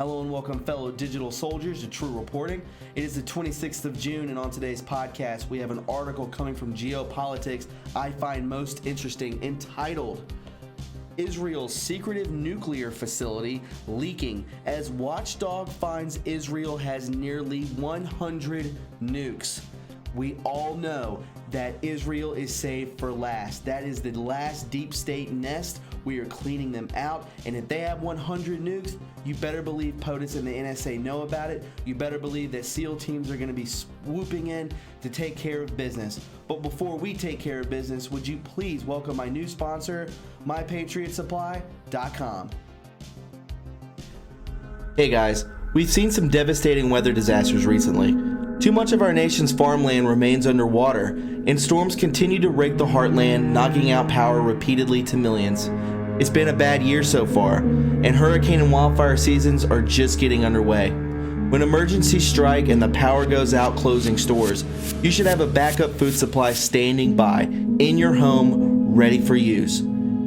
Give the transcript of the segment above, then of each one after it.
Hello and welcome, fellow digital soldiers, to True Reporting. It is the 26th of June, and on today's podcast, we have an article coming from Geopolitics I find most interesting, entitled Israel's Secretive Nuclear Facility Leaking as Watchdog Finds Israel Has Nearly 100 Nukes. We all know that Israel is saved for last. That is the last deep state nest. We are cleaning them out, and if they have 100 nukes, you better believe POTUS and the NSA know about it. You better believe that SEAL teams are going to be swooping in to take care of business. But before we take care of business, would you please welcome my new sponsor, MyPatriotSupply.com. Hey guys, we've seen some devastating weather disasters recently. Too much of our nation's farmland remains underwater, and storms continue to rake the heartland, knocking out power repeatedly to millions. It's been a bad year so far, and hurricane and wildfire seasons are just getting underway. When emergencies strike and the power goes out closing stores, you should have a backup food supply standing by, in your home, ready for use.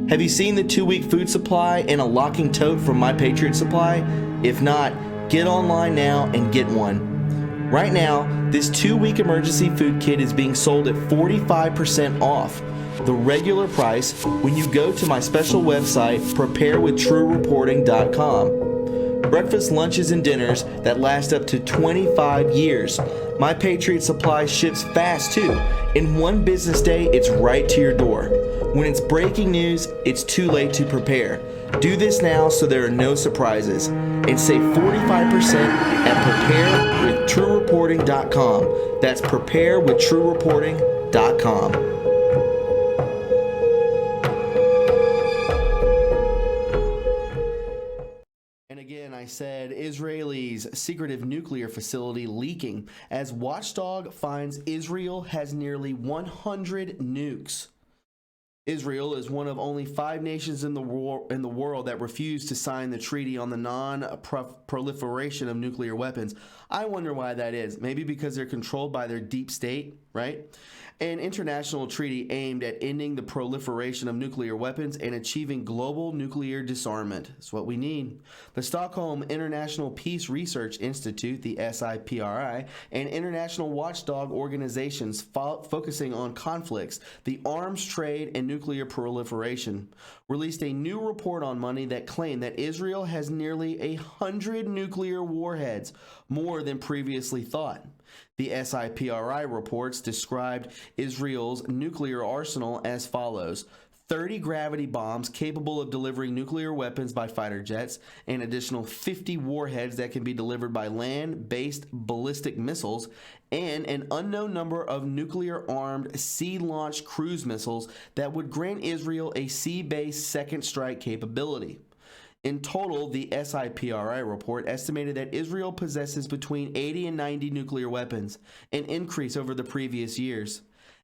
Have you seen the 2-week food supply and a locking tote from My Patriot Supply? If not, get online now and get one. Right now, this 2-week emergency food kit is being sold at 45% off the regular price when you go to my special website, preparewithtruereporting.com. Breakfast, lunches, and dinners that last up to 25 years. My Patriot Supply ships fast too. In one business day, it's right to your door. When it's breaking news, it's too late to prepare. Do this now so there are no surprises, and save 45% at preparewithtruereporting.com. That's preparewithtruereporting.com. And again, I said Israel's secretive nuclear facility leaking as Watchdog finds Israel has nearly 100 nukes. Israel is one of only 5 nations in the world that refuse to sign the treaty on the non-proliferation of nuclear weapons. I wonder why that is. Maybe because they're controlled by their deep state, right? An international treaty aimed at ending the proliferation of nuclear weapons and achieving global nuclear disarmament. That's what we need. The Stockholm International Peace Research Institute, the SIPRI, and international watchdog organizations focusing on conflicts, the arms trade, and nuclear proliferation, released a new report on Monday that claimed that Israel has nearly 100 nuclear warheads, more than previously thought. The SIPRI reports described Israel's nuclear arsenal as follows: 30 gravity bombs capable of delivering nuclear weapons by fighter jets, an additional 50 warheads that can be delivered by land-based ballistic missiles, and an unknown number of nuclear-armed sea-launched cruise missiles that would grant Israel a sea-based second strike capability. In total, the SIPRI report estimated that Israel possesses between 80 and 90 nuclear weapons, an increase over the previous years.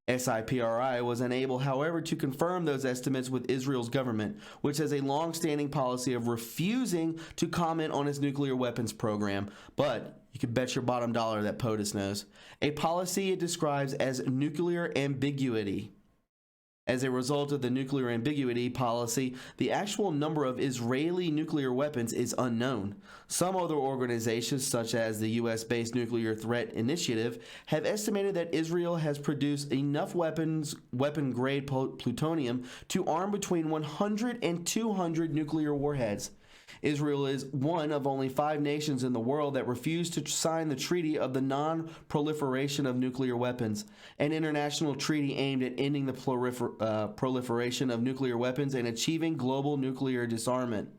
SIPRI was unable, however, to confirm those estimates with Israel's government, which has a long-standing policy of refusing to comment on its nuclear weapons program, but you can bet your bottom dollar that POTUS knows. A policy it describes as nuclear ambiguity. As a result of the nuclear ambiguity policy, the actual number of Israeli nuclear weapons is unknown. Some other organizations, such as the U.S.-based Nuclear Threat Initiative, have estimated that Israel has produced enough weapon-grade plutonium to arm between 100 and 200 nuclear warheads. Israel is one of only 5 nations in the world that refuse to sign the Treaty of the Non-Proliferation of Nuclear Weapons, an international treaty aimed at ending the proliferation of nuclear weapons and achieving global nuclear disarmament.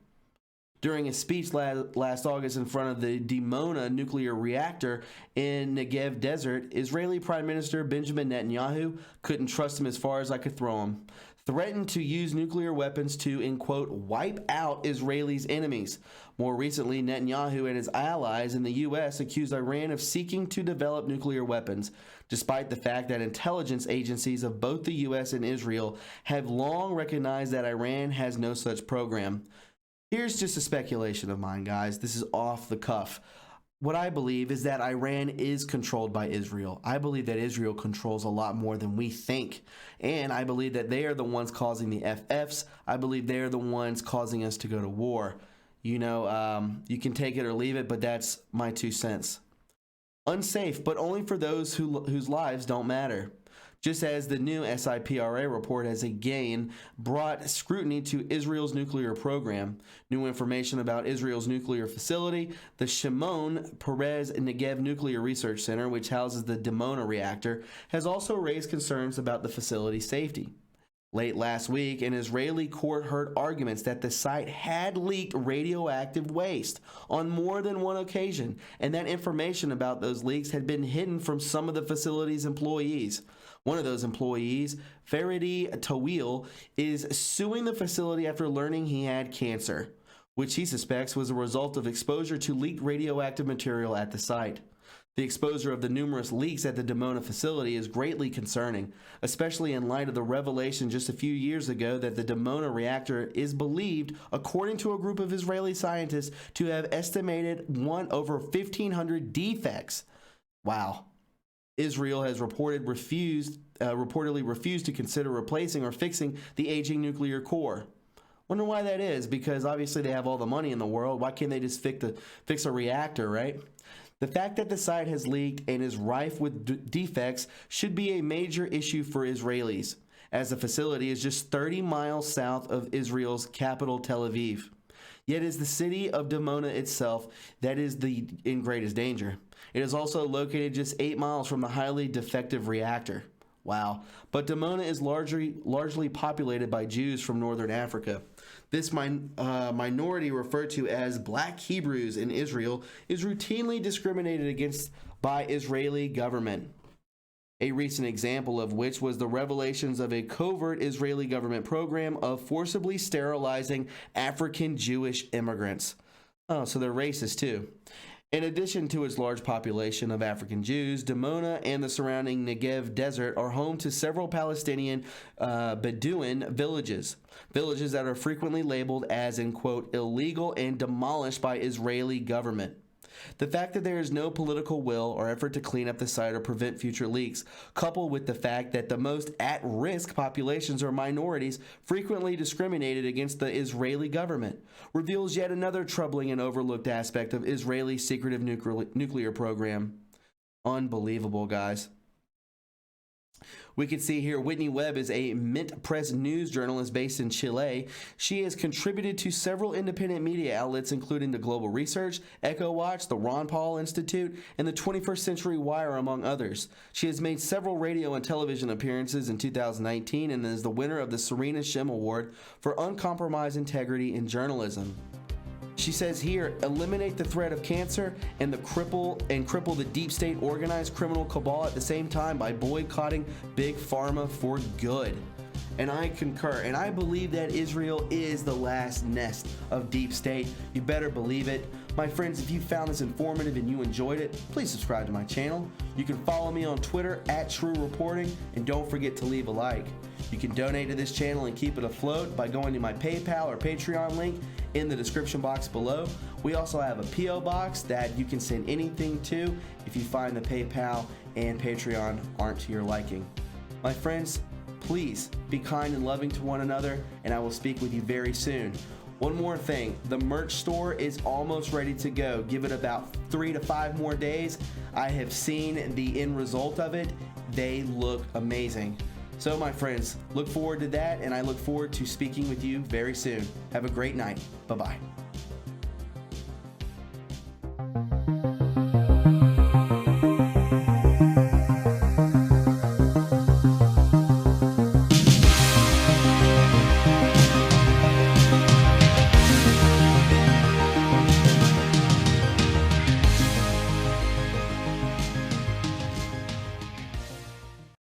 During a speech last August in front of the Dimona nuclear reactor in Negev Desert, Israeli Prime Minister Benjamin Netanyahu, couldn't trust him as far as I could throw him, threatened to use nuclear weapons to, in quote, wipe out Israelis' enemies. More recently, Netanyahu and his allies in the U.S. accused Iran of seeking to develop nuclear weapons, despite the fact that intelligence agencies of both the U.S. and Israel have long recognized that Iran has no such program. Here's just a speculation of mine, guys. This is off the cuff. What I believe is that Iran is controlled by Israel. I believe that Israel controls a lot more than we think. And I believe that they are the ones causing the FFs. I believe they are the ones causing us to go to war. You can take it or leave it, but that's my 2 cents. Unsafe, but only for those whose lives don't matter. Just as the new TRUreporting report has again brought scrutiny to Israel's nuclear program, new information about Israel's nuclear facility, the Shimon Peres Negev Nuclear Research Center, which houses the Dimona reactor, has also raised concerns about the facility's safety. Late last week, an Israeli court heard arguments that the site had leaked radioactive waste on more than one occasion, and that information about those leaks had been hidden from some of the facility's employees. One of those employees, Faridi Tawil, is suing the facility after learning he had cancer, which he suspects was a result of exposure to leaked radioactive material at the site. The exposure of the numerous leaks at the Dimona facility is greatly concerning, especially in light of the revelation just a few years ago that the Dimona reactor is believed, according to a group of Israeli scientists, to have estimated over 1,500 defects. Wow. Israel has reportedly refused to consider replacing or fixing the aging nuclear core. Wonder why that is, because obviously they have all the money in the world. Why can't they just fix a reactor, right? The fact that the site has leaked and is rife with defects should be a major issue for Israelis, as the facility is just 30 miles south of Israel's capital, Tel Aviv. Yet it is the city of Dimona itself that is in greatest danger. It is also located just 8 miles from the highly defective reactor. Wow. But Dimona is largely populated by Jews from northern Africa. This minority, referred to as Black Hebrews in Israel, is routinely discriminated against by Israeli government. A recent example of which was the revelations of a covert Israeli government program of forcibly sterilizing African Jewish immigrants. Oh, so they're racist too. In addition to its large population of African Jews, Dimona and the surrounding Negev desert are home to several Palestinian Bedouin villages that are frequently labeled as, in quote, illegal and demolished by Israeli government. The fact that there is no political will or effort to clean up the site or prevent future leaks, coupled with the fact that the most at-risk populations are minorities frequently discriminated against the Israeli government, reveals yet another troubling and overlooked aspect of Israel's secretive nuclear program. Unbelievable, guys. We can see here Whitney Webb is a Mint Press news journalist based in Chile. She has contributed to several independent media outlets, including the Global Research, Echo Watch, the Ron Paul Institute, and the 21st Century Wire, among others. She has made several radio and television appearances in 2019 and is the winner of the Serena Shim Award for uncompromised integrity in journalism. She says here, eliminate the threat of cancer and cripple the deep state organized criminal cabal at the same time by boycotting big pharma for good. And I concur, and I believe that Israel is the last nest of deep state. You better believe it. My friends, if you found this informative and you enjoyed it, please subscribe to my channel. You can follow me on Twitter at TRUreporting, and don't forget to leave a like. You can donate to this channel and keep it afloat by going to my PayPal or Patreon link in the description box below. We also have a P.O. box that you can send anything to if you find the PayPal and Patreon aren't to your liking. My friends, please be kind and loving to one another, and I will speak with you very soon. One more thing, the merch store is almost ready to go. Give it about 3 to 5 more days. I have seen the end result of it. They look amazing. So my friends, look forward to that, and I look forward to speaking with you very soon. Have a great night. Bye-bye.